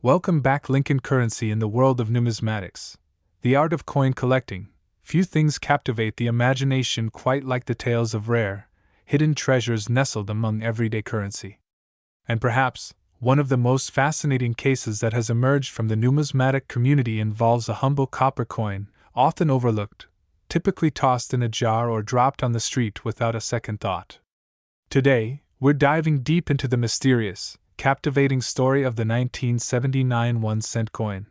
Welcome back, Lincoln currency in the world of numismatics. The art of coin collecting. Few things captivate the imagination quite like the tales of rare, hidden treasures nestled among everyday currency. And perhaps, one of the most fascinating cases that has emerged from the numismatic community involves a humble copper coin, often overlooked, typically tossed in a jar or dropped on the street without a second thought. Today, we're diving deep into the mysterious, captivating story of the 1979 1-cent coin.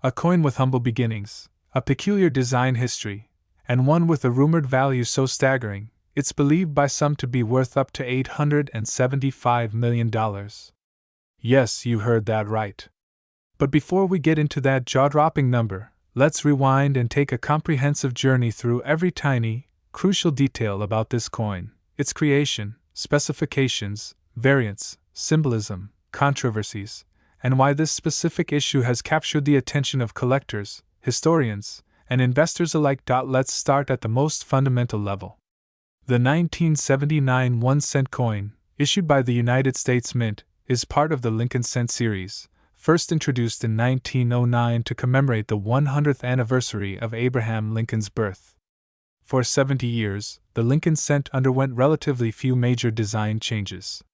A coin with humble beginnings, a peculiar design history, and one with a rumored value so staggering, it's believed by some to be worth up to $875 million. Yes, you heard that right. But before we get into that jaw-dropping number, let's rewind and take a comprehensive journey through every tiny, crucial detail about this coin, its creation, specifications, variants, symbolism, controversies, and why this specific issue has captured the attention of collectors, historians, and investors alike. Let's start at the most fundamental level. The 1979 1-cent coin, issued by the United States Mint, is part of the Lincoln Cent series, first introduced in 1909 to commemorate the 100th anniversary of Abraham Lincoln's birth. For 70 years, the Lincoln Cent underwent relatively few major design changes.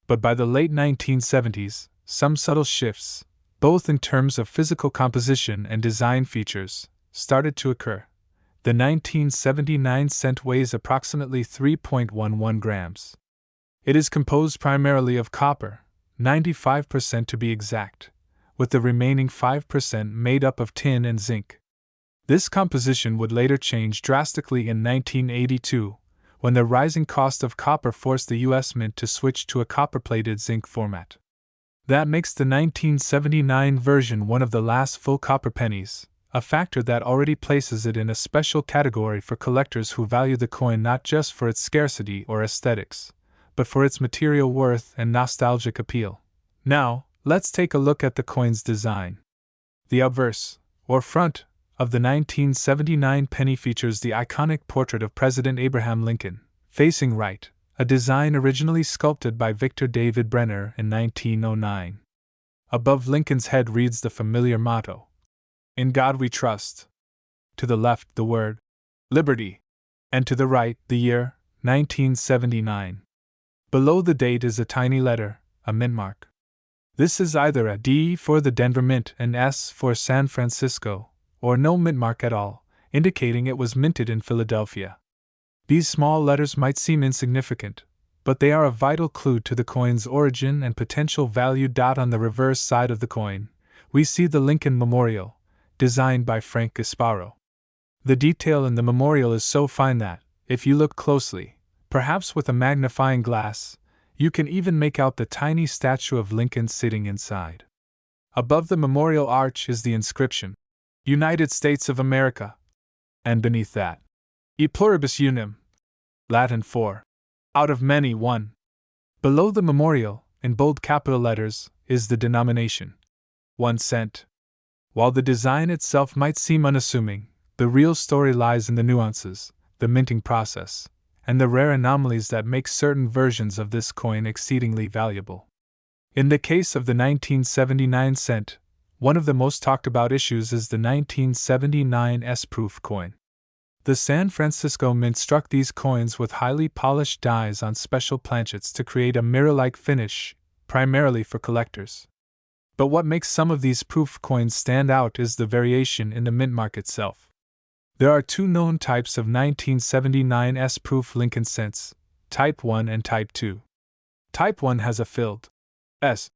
But by the late 1970s, some subtle shifts, both in terms of physical composition and design features, started to occur. The 1979 cent weighs approximately 3.11 grams. It is composed primarily of copper, 95% to be exact, with the remaining 5% made up of tin and zinc. This composition would later change drastically in 1982, when the rising cost of copper forced the U.S. Mint to switch to a copper-plated zinc format. That makes the 1979 version one of the last full copper pennies, a factor that already places it in a special category for collectors who value the coin not just for its scarcity or aesthetics, but for its material worth and nostalgic appeal. Now, let's take a look at the coin's design. The obverse, or front, of the 1979 penny features the iconic portrait of President Abraham Lincoln, facing right, a design originally sculpted by Victor David Brenner in 1909. Above Lincoln's head reads the familiar motto, "In God We Trust." To the left, the word, "Liberty," and to the right, the year, 1979. Below the date is a tiny letter, a mint mark. This is either a D for the Denver Mint and S for San Francisco, or no mint mark at all, indicating it was minted in Philadelphia. These small letters might seem insignificant, but they are a vital clue to the coin's origin and potential value. On the reverse side of the coin, we see the Lincoln Memorial, designed by Frank Gasparo. The detail in the memorial is so fine that, if you look closely, perhaps with a magnifying glass, you can even make out the tiny statue of Lincoln sitting inside. Above the memorial arch is the inscription, United States of America, and beneath that, E pluribus unum, Latin for, out of many one. Below the memorial, in bold capital letters, is the denomination, 1 cent. While the design itself might seem unassuming, the real story lies in the nuances, the minting process, and the rare anomalies that make certain versions of this coin exceedingly valuable. In the case of the 1979 cent, one of the most talked about issues is the 1979 S-proof coin. The San Francisco Mint struck these coins with highly polished dies on special planchets to create a mirror-like finish, primarily for collectors. But what makes some of these proof coins stand out is the variation in the mint mark itself. There are two known types of 1979 S-proof Lincoln cents, Type 1 and Type 2. Type 1 has a filled S,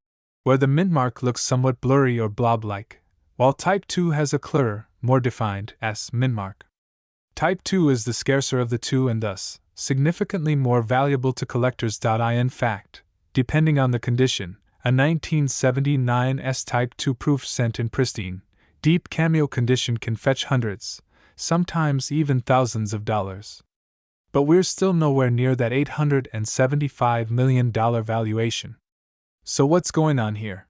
where the mint mark looks somewhat blurry or blob-like, while Type 2 has a clearer, more defined S mint mark. Type 2 is the scarcer of the two and thus significantly more valuable to collectors. In fact, depending on the condition, a 1979 S Type 2 proof cent in pristine, deep cameo condition can fetch hundreds, sometimes even thousands of dollars. But we're still nowhere near that $875 million valuation. So what's going on here?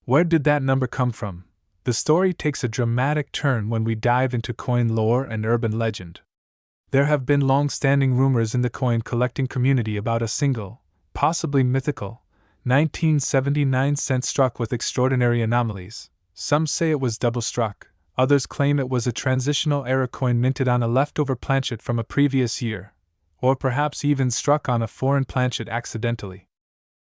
Where did that number come from? The story takes a dramatic turn when we dive into coin lore and urban legend. There have been long-standing rumors in the coin collecting community about a single, possibly mythical, 1979 cent struck with extraordinary anomalies. Some say it was double struck, others claim it was a transitional era coin minted on a leftover planchet from a previous year, or perhaps even struck on a foreign planchet accidentally.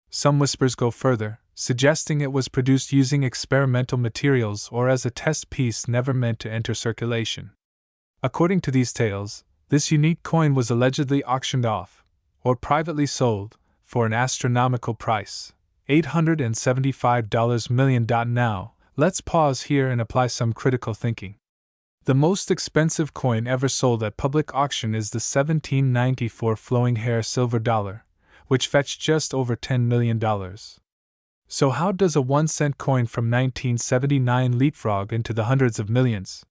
Some whispers go further, suggesting it was produced using experimental materials or as a test piece never meant to enter circulation. According to these tales, this unique coin was allegedly auctioned off, or privately sold, for an astronomical price, $875 million. Now, let's pause here and apply some critical thinking. The most expensive coin ever sold at public auction is the 1794 flowing hair silver dollar, which fetched just over $10 million. So how does a 1-cent coin from 1979 leapfrog into the hundreds of millions?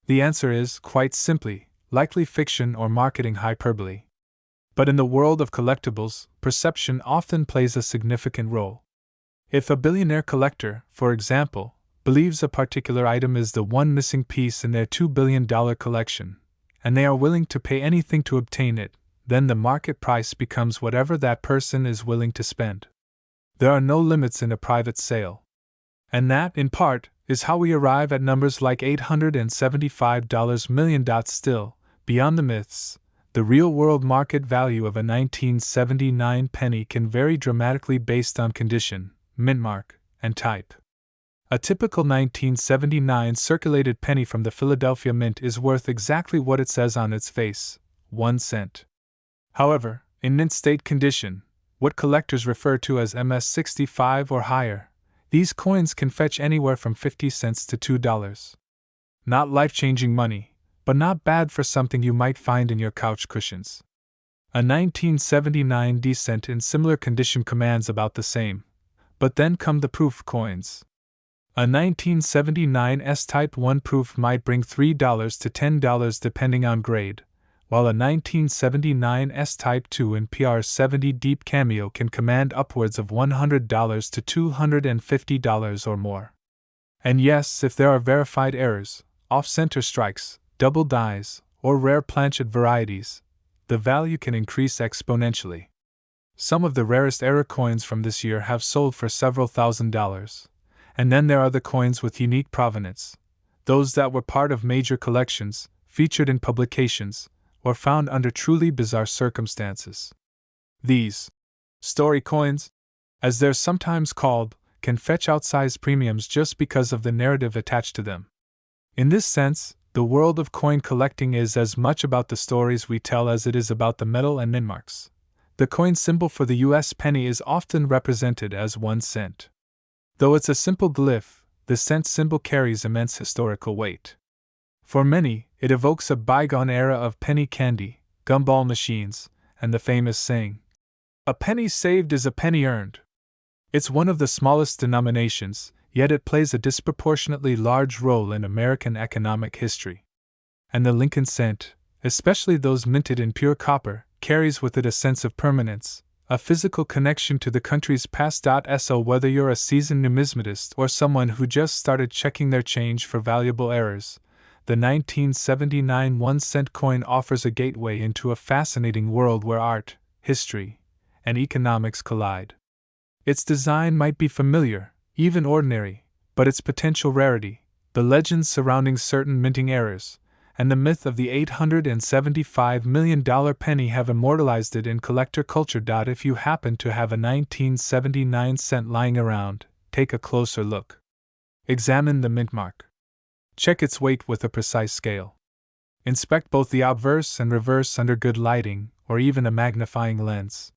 The answer is, quite simply, likely fiction or marketing hyperbole. But in the world of collectibles, perception often plays a significant role. If a billionaire collector, for example, believes a particular item is the one missing piece in their $2 billion collection, and they are willing to pay anything to obtain it, then the market price becomes whatever that person is willing to spend. There are no limits in a private sale. And that, in part, is how we arrive at numbers like $875 million. Still, beyond the myths, the real-world market value of a 1979 penny can vary dramatically based on condition, mint mark, and type. A typical 1979 circulated penny from the Philadelphia Mint is worth exactly what it says on its face, 1 cent. However, in mint state condition, what collectors refer to as MS-65 or higher, these coins can fetch anywhere from 50 cents to $2. Not life-changing money, but not bad for something you might find in your couch cushions. A 1979 decent in similar condition commands about the same, but then come the proof coins. A 1979 S-Type 1 proof might bring $3 to $10 depending on grade, while a 1979 S-Type 2 in PR70 Deep Cameo can command upwards of $100 to $250 or more. And yes, if there are verified errors, off-center strikes, double dies, or rare planchet varieties, the value can increase exponentially. Some of the rarest error coins from this year have sold for several $1,000s. And then there are the coins with unique provenance, those that were part of major collections, featured in publications, or found under truly bizarre circumstances. These story coins, as they're sometimes called, can fetch outsized premiums just because of the narrative attached to them. In this sense, the world of coin collecting is as much about the stories we tell as it is about the metal and mint marks. The coin symbol for the U.S. penny is often represented as 1 cent. Though it's a simple glyph, the cent symbol carries immense historical weight. For many, it evokes a bygone era of penny candy, gumball machines, and the famous saying, "A penny saved is a penny earned." It's one of the smallest denominations, yet it plays a disproportionately large role in American economic history. And the Lincoln cent, especially those minted in pure copper, carries with it a sense of permanence, a physical connection to the country's past. So whether you're a seasoned numismatist or someone who just started checking their change for valuable errors, the 1979 1-cent coin offers a gateway into a fascinating world where art, history, and economics collide. Its design might be familiar, even ordinary, but its potential rarity, the legends surrounding certain minting errors, and the myth of the $875 million penny have immortalized it in collector culture. If you happen to have a 1979 cent lying around, take a closer look. Examine the mint mark. Check its weight with a precise scale. Inspect both the obverse and reverse under good lighting, or even a magnifying lens.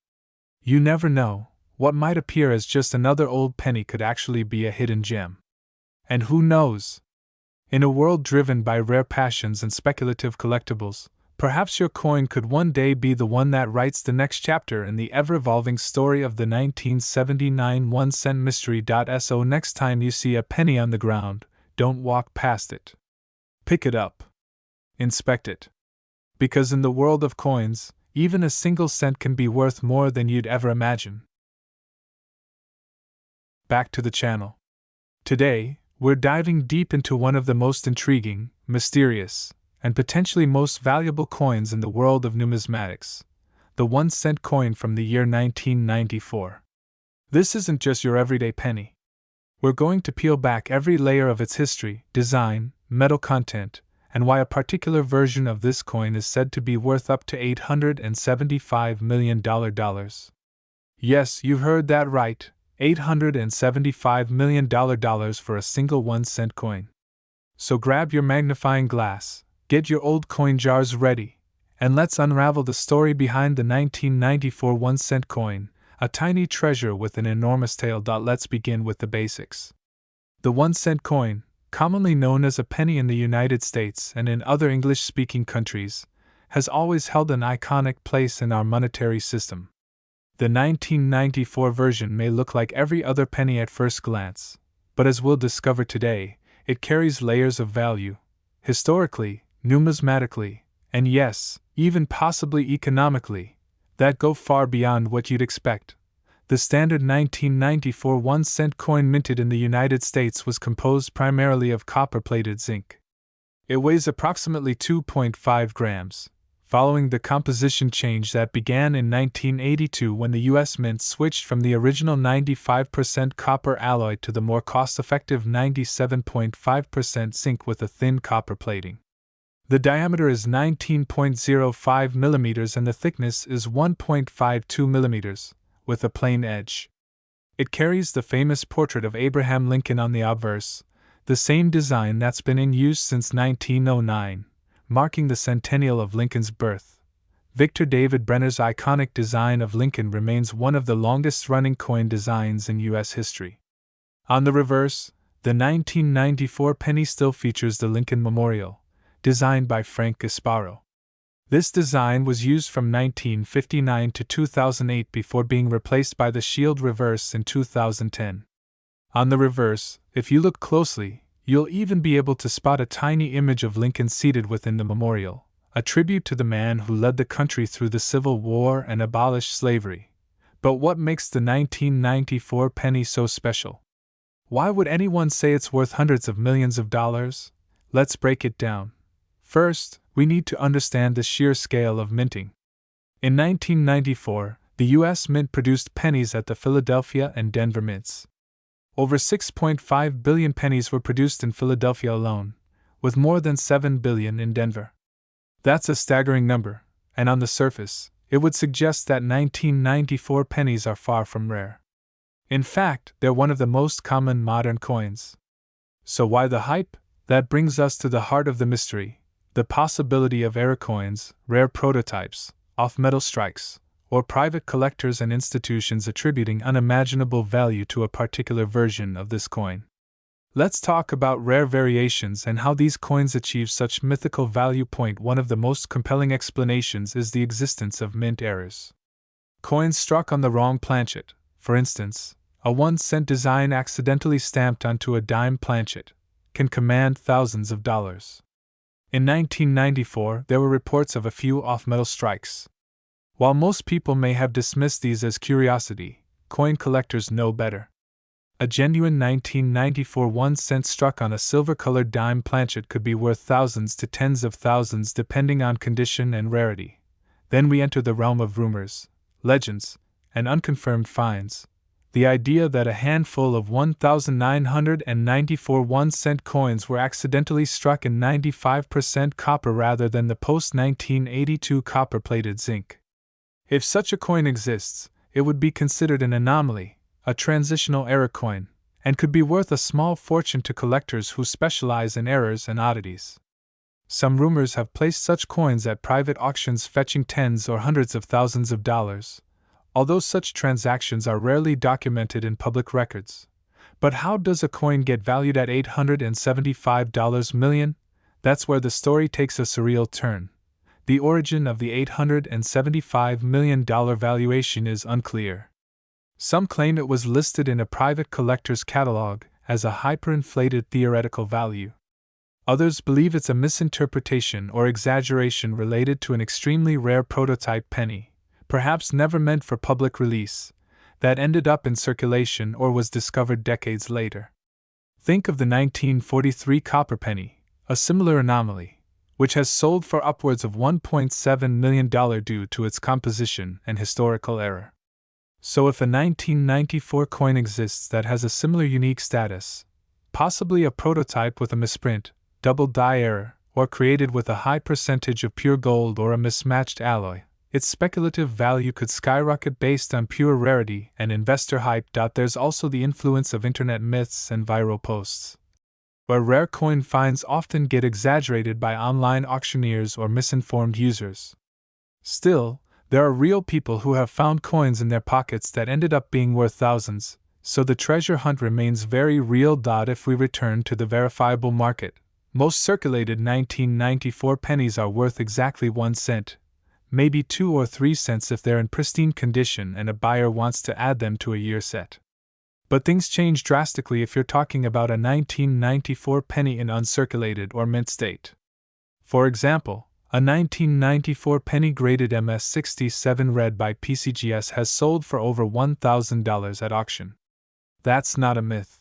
You never know, what might appear as just another old penny could actually be a hidden gem. And who knows? In a world driven by rare passions and speculative collectibles, perhaps your coin could one day be the one that writes the next chapter in the ever-evolving story of the 1979 1-cent mystery. So next time you see a penny on the ground, don't walk past it. Pick it up. Inspect it. Because in the world of coins, even a single cent can be worth more than you'd ever imagine. Back to the channel. Today, we're diving deep into one of the most intriguing, mysterious, and potentially most valuable coins in the world of numismatics, the 1-cent coin from the year 1994. This isn't just your everyday penny. We're going to peel back every layer of its history, design, metal content, and why a particular version of this coin is said to be worth up to $875 million. Yes, you've heard that right, $875 million for a single 1-cent coin. So grab your magnifying glass, get your old coin jars ready, and let's unravel the story behind the 1994 1-cent coin, a tiny treasure with an enormous tale. Let's begin with the basics. The 1-cent coin, commonly known as a penny in the United States and in other English-speaking countries, has always held an iconic place in our monetary system. The 1994 version may look like every other penny at first glance, but as we'll discover today, it carries layers of value, historically, numismatically, and yes, even possibly economically, that go far beyond what you'd expect. The standard 1994 1-cent coin minted in the United States was composed primarily of copper-plated zinc. It weighs approximately 2.5 grams, following the composition change that began in 1982 when the U.S. Mint switched from the original 95% copper alloy to the more cost-effective 97.5% zinc with a thin copper plating. The diameter is 19.05 mm and the thickness is 1.52 mm, with a plain edge. It carries the famous portrait of Abraham Lincoln on the obverse, the same design that's been in use since 1909, marking the centennial of Lincoln's birth. Victor David Brenner's iconic design of Lincoln remains one of the longest-running coin designs in U.S. history. On the reverse, the 1994 penny still features the Lincoln Memorial, designed by Frank Gasparo. This design was used from 1959 to 2008 before being replaced by the shield reverse in 2010. On the reverse, if you look closely, you'll even be able to spot a tiny image of Lincoln seated within the memorial, a tribute to the man who led the country through the Civil War and abolished slavery. But what makes the 1994 penny so special? Why would anyone say it's worth hundreds of millions of dollars? Let's break it down. First, we need to understand the sheer scale of minting. In 1994, the U.S. Mint produced pennies at the Philadelphia and Denver mints. Over 6.5 billion pennies were produced in Philadelphia alone, with more than 7 billion in Denver. That's a staggering number, and on the surface, it would suggest that 1994 pennies are far from rare. In fact, they're one of the most common modern coins. So why the hype? That brings us to the heart of the mystery. The possibility of error coins, rare prototypes, off-metal strikes, or private collectors and institutions attributing unimaginable value to a particular version of this coin. Let's talk about rare variations and how these coins achieve such mythical value. One of the most compelling explanations is the existence of mint errors. Coins struck on the wrong planchet, for instance, a 1-cent design accidentally stamped onto a dime planchet, can command thousands of dollars. In 1994, there were reports of a few off-metal strikes. While most people may have dismissed these as curiosity, coin collectors know better. A genuine 1994 1-cent struck on a silver-colored dime planchet could be worth thousands to tens of thousands depending on condition and rarity. Then we enter the realm of rumors, legends, and unconfirmed finds. The idea that a handful of 1,994 1-cent coins were accidentally struck in 95% copper rather than the post-1982 copper-plated zinc. If such a coin exists, it would be considered an anomaly, a transitional error coin, and could be worth a small fortune to collectors who specialize in errors and oddities. Some rumors have placed such coins at private auctions fetching tens or hundreds of thousands of dollars, although such transactions are rarely documented in public records. But how does a coin get valued at $875 million? That's where the story takes a surreal turn. The origin of the $875 million valuation is unclear. Some claim it was listed in a private collector's catalog as a hyperinflated theoretical value. Others believe it's a misinterpretation or exaggeration related to an extremely rare prototype penny, perhaps never meant for public release, that ended up in circulation or was discovered decades later. Think of the 1943 copper penny, a similar anomaly, which has sold for upwards of $1.7 million due to its composition and historical error. So if a 1994 coin exists that has a similar unique status, possibly a prototype with a misprint, double die error, or created with a high percentage of pure gold or a mismatched alloy, its speculative value could skyrocket based on pure rarity and investor hype. There's also the influence of internet myths and viral posts, where rare coin finds often get exaggerated by online auctioneers or misinformed users. Still, there are real people who have found coins in their pockets that ended up being worth thousands, so the treasure hunt remains very real. If we return to the verifiable market, most circulated 1994 pennies are worth exactly 1 cent, maybe 2 or 3 cents if they're in pristine condition and a buyer wants to add them to a year set. But things change drastically if you're talking about a 1994 penny in uncirculated or mint state. For example, a 1994 penny graded MS67 red by PCGS has sold for over $1,000 at auction. That's not a myth.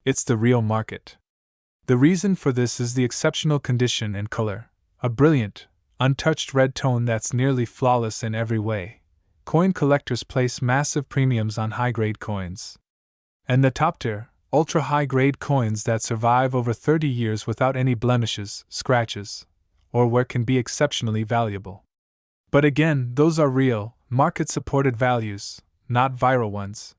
It's the real market. The reason for this is the exceptional condition and color, a brilliant, untouched red tone that's nearly flawless in every way. Coin collectors place massive premiums on high-grade coins. And the top-tier, ultra-high-grade coins that survive over 30 years without any blemishes, scratches, or where can be exceptionally valuable. But again, those are real, market-supported values, not viral ones.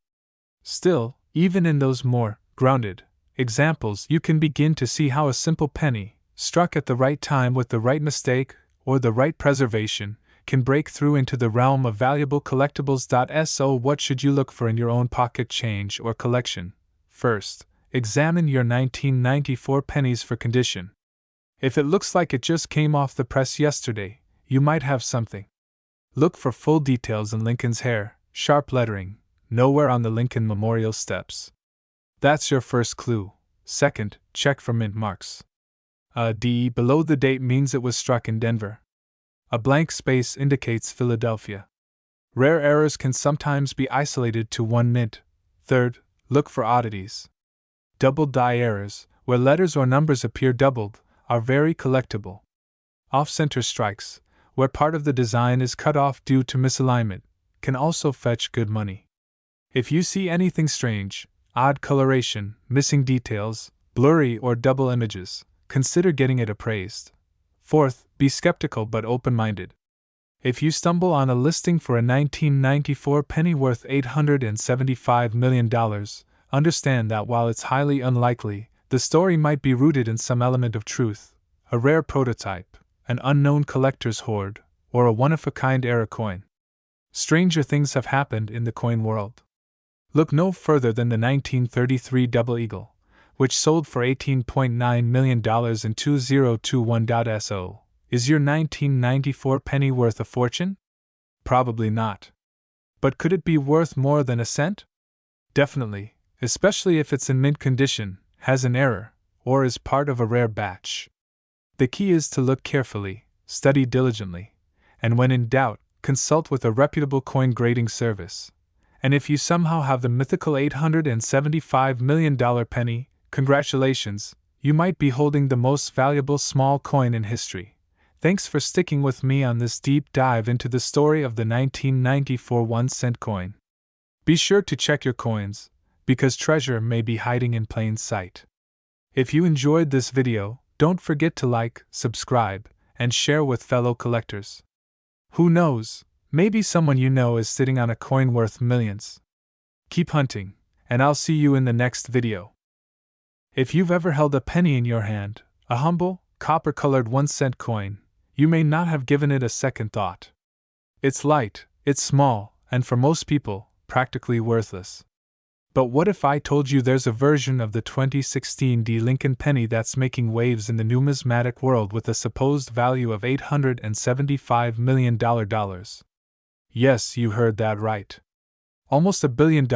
Still, even in those more grounded examples, you can begin to see how a simple penny, struck at the right time with the right mistake or the right preservation, can break through into the realm of valuable collectibles. So, what should you look for in your own pocket change or collection? First, examine your 1994 pennies for condition. If it looks like it just came off the press yesterday, you might have something. Look for full details in Lincoln's hair, sharp lettering, nowhere on the Lincoln Memorial steps. That's your first clue. Second, check for mint marks. A D below the date means it was struck in Denver. A blank space indicates Philadelphia. Rare errors can sometimes be isolated to one mint. Third, look for oddities. Double die errors, where letters or numbers appear doubled, are very collectible. Off-center strikes, where part of the design is cut off due to misalignment, can also fetch good money. If you see anything strange, odd coloration, missing details, blurry or double images, consider getting it appraised. Fourth, be skeptical but open-minded. If you stumble on a listing for a 1994 penny worth $875 million, understand that while it's highly unlikely, the story might be rooted in some element of truth, a rare prototype, an unknown collector's hoard, or a one-of-a-kind era coin. Stranger things have happened in the coin world. Look no further than the 1933 Double Eagle, which sold for $18.9 million in 2021. So, is your 1994 penny worth a fortune? Probably not. But could it be worth more than a cent? Definitely, especially if it's in mint condition, has an error, or is part of a rare batch. The key is to look carefully, study diligently, and when in doubt, consult with a reputable coin grading service. And if you somehow have the mythical $875 million penny, congratulations, you might be holding the most valuable small coin in history. Thanks for sticking with me on this deep dive into the story of the 1994 1-cent coin. Be sure to check your coins, because treasure may be hiding in plain sight. If you enjoyed this video, don't forget to like, subscribe, and share with fellow collectors. Who knows, maybe someone you know is sitting on a coin worth millions. Keep hunting, and I'll see you in the next video. If you've ever held a penny in your hand, a humble, copper-colored 1-cent coin, you may not have given it a second thought. It's light, it's small, and for most people, practically worthless. But what if I told you there's a version of the 2016 Lincoln penny that's making waves in the numismatic world with a supposed value of $875 million? Yes, you heard that right. Almost $1 billion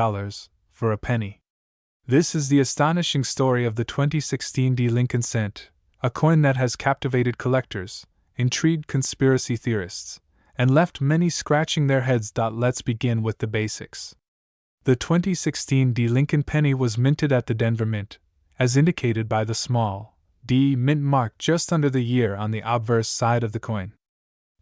for a penny. This is the astonishing story of the 2016 Lincoln cent, a coin that has captivated collectors, intrigued conspiracy theorists, and left many scratching their heads. Let's begin with the basics. The 2016 Lincoln penny was minted at the Denver Mint, as indicated by the small D mint mark just under the year on the obverse side of the coin.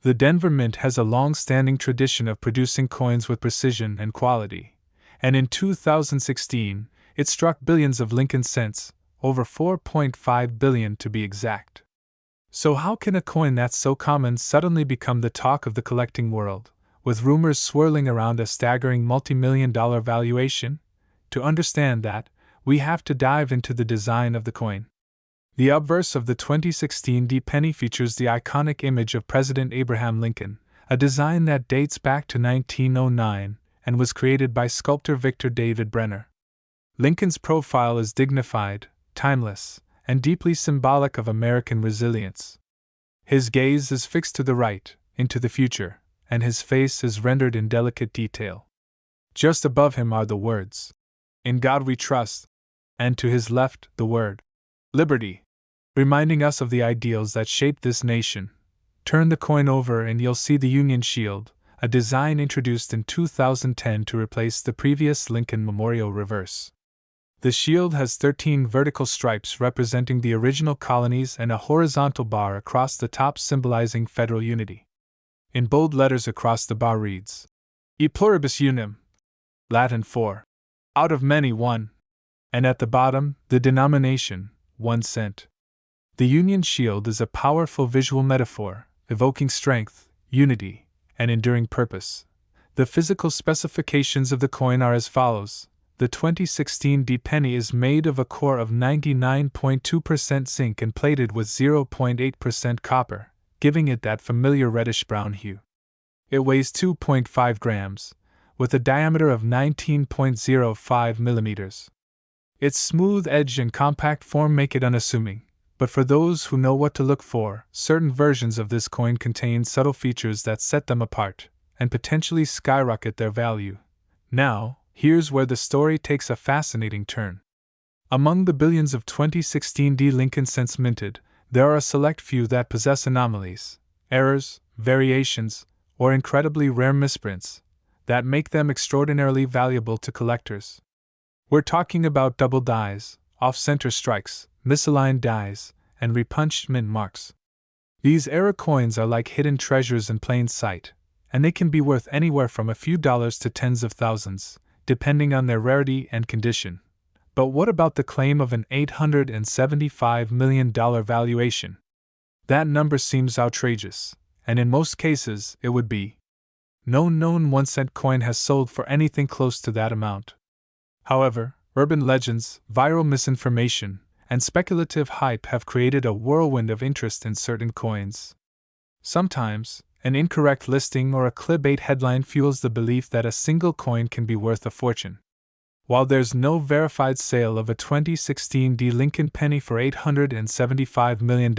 The Denver Mint has a long-standing tradition of producing coins with precision and quality, and in 2016, it struck billions of Lincoln cents, over 4.5 billion to be exact. So how can a coin that's so common suddenly become the talk of the collecting world, with rumors swirling around a staggering multi-million-dollar valuation? To understand that, we have to dive into the design of the coin. The obverse of the 2016 D penny features the iconic image of President Abraham Lincoln, a design that dates back to 1909 and was created by sculptor Victor David Brenner. Lincoln's profile is dignified, timeless, and deeply symbolic of American resilience. His gaze is fixed to the right, into the future, and his face is rendered in delicate detail. Just above him are the words, "In God we trust," and to his left, the word, "Liberty," reminding us of the ideals that shaped this nation. Turn the coin over and you'll see the Union Shield, a design introduced in 2010 to replace the previous Lincoln Memorial reverse. The shield has 13 vertical stripes representing the original colonies and a horizontal bar across the top symbolizing federal unity. In bold letters across the bar reads, E pluribus unum, Latin for, out of many one, and at the bottom, the denomination, 1 cent. The Union Shield is a powerful visual metaphor, evoking strength, unity, and enduring purpose. The physical specifications of the coin are as follows. The 2016 D penny is made of a core of 99.2% zinc and plated with 0.8% copper, giving it that familiar reddish-brown hue. It weighs 2.5 grams, with a diameter of 19.05 millimeters. Its smooth edge and compact form make it unassuming, but for those who know what to look for, certain versions of this coin contain subtle features that set them apart, and potentially skyrocket their value. Now, here's where the story takes a fascinating turn. Among the billions of 2016 D Lincoln cents minted, there are a select few that possess anomalies, errors, variations, or incredibly rare misprints that make them extraordinarily valuable to collectors. We're talking about double dies, off-center strikes, misaligned dies, and repunched mint marks. These error coins are like hidden treasures in plain sight, and they can be worth anywhere from a few dollars to tens of thousands, depending on their rarity and condition. But what about the claim of an $875 million valuation? That number seems outrageous, and in most cases it would be. No known 1-cent coin has sold for anything close to that amount. However, urban legends, viral misinformation, and speculative hype have created a whirlwind of interest in certain coins. Sometimes, an incorrect listing or a clickbait headline fuels the belief that a single coin can be worth a fortune. While there's no verified sale of a 2016 D Lincoln penny for $875 million,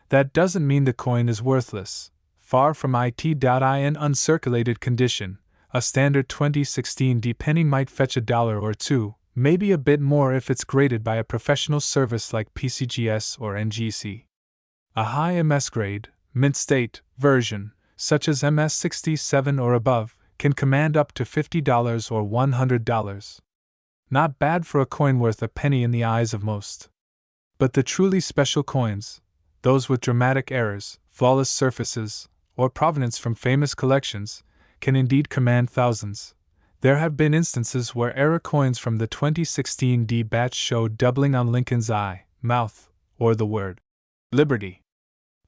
that doesn't mean the coin is worthless. Far from it. In uncirculated condition, a standard 2016 D penny might fetch $1 or $2, maybe a bit more if it's graded by a professional service like PCGS or NGC. A high MS grade, mint state, version, such as MS 67 or above, can command up to $50 or $100. Not bad for a coin worth a penny in the eyes of most. But the truly special coins, those with dramatic errors, flawless surfaces, or provenance from famous collections, can indeed command thousands. There have been instances where error coins from the 2016 D batch showed doubling on Lincoln's eye, mouth, or the word Liberty.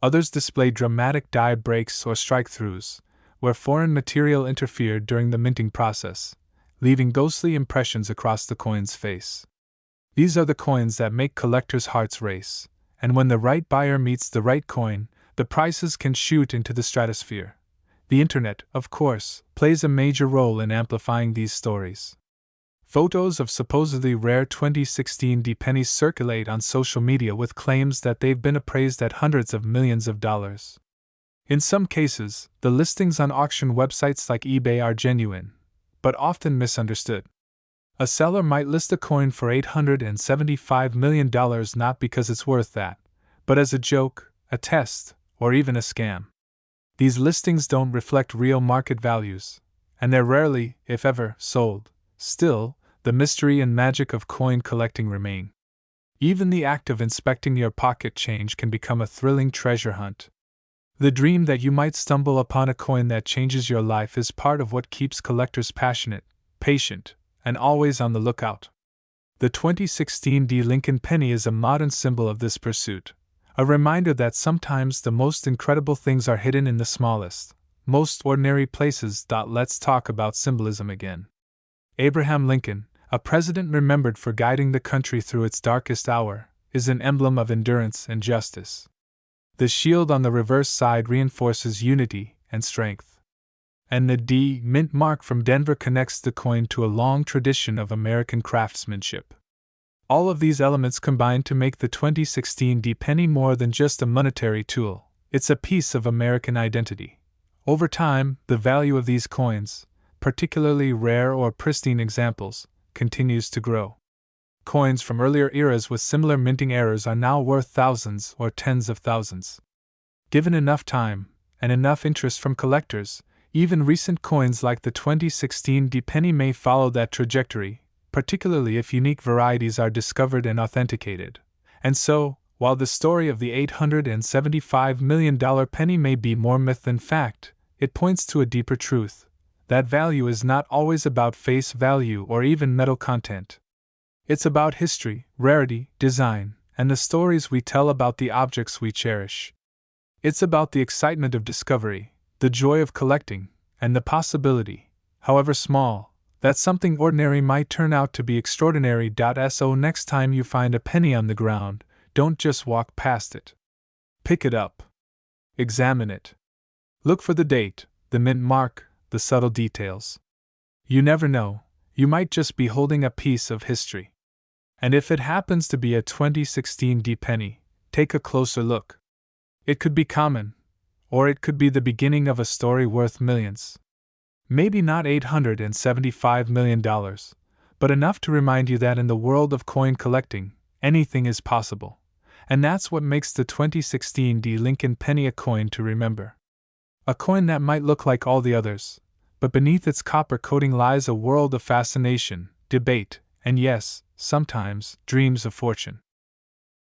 Others displayed dramatic die breaks or strike-throughs, where foreign material interfered during the minting process, leaving ghostly impressions across the coin's face. These are the coins that make collectors' hearts race, and when the right buyer meets the right coin, the prices can shoot into the stratosphere. The internet, of course, plays a major role in amplifying these stories. Photos of supposedly rare 2016 D pennies circulate on social media with claims that they've been appraised at hundreds of millions of dollars. In some cases, the listings on auction websites like eBay are genuine, but often misunderstood. A seller might list a coin for $875 million not because it's worth that, but as a joke, a test, or even a scam. These listings don't reflect real market values, and they're rarely, if ever, sold. Still, the mystery and magic of coin collecting remain. Even the act of inspecting your pocket change can become a thrilling treasure hunt. The dream that you might stumble upon a coin that changes your life is part of what keeps collectors passionate, patient, and always on the lookout. The 2016 D Lincoln penny is a modern symbol of this pursuit, a reminder that sometimes the most incredible things are hidden in the smallest, most ordinary places. Let's talk about symbolism again. Abraham Lincoln, a president remembered for guiding the country through its darkest hour, is an emblem of endurance and justice. The shield on the reverse side reinforces unity and strength. And the D mint mark from Denver connects the coin to a long tradition of American craftsmanship. All of these elements combine to make the 2016 D penny more than just a monetary tool, it's a piece of American identity. Over time, the value of these coins, particularly rare or pristine examples, continues to grow. Coins from earlier eras with similar minting errors are now worth thousands or tens of thousands. Given enough time, and enough interest from collectors, even recent coins like the 2016 D penny may follow that trajectory, particularly if unique varieties are discovered and authenticated. And so, while the story of the $875 million penny may be more myth than fact, it points to a deeper truth. That value is not always about face value or even metal content. It's about history, rarity, design, and the stories we tell about the objects we cherish. It's about the excitement of discovery, the joy of collecting, and the possibility, however small, that something ordinary might turn out to be extraordinary. So next time you find a penny on the ground, don't just walk past it. Pick it up. Examine it. Look for the date, the mint mark, the subtle details. You never know, you might just be holding a piece of history. And if it happens to be a 2016 D penny, take a closer look. It could be common, or it could be the beginning of a story worth millions. Maybe not $875 million, but enough to remind you that in the world of coin collecting, anything is possible. And that's what makes the 2016 D Lincoln penny a coin to remember. A coin that might look like all the others, but beneath its copper coating lies a world of fascination, debate, and yes, sometimes, dreams of fortune.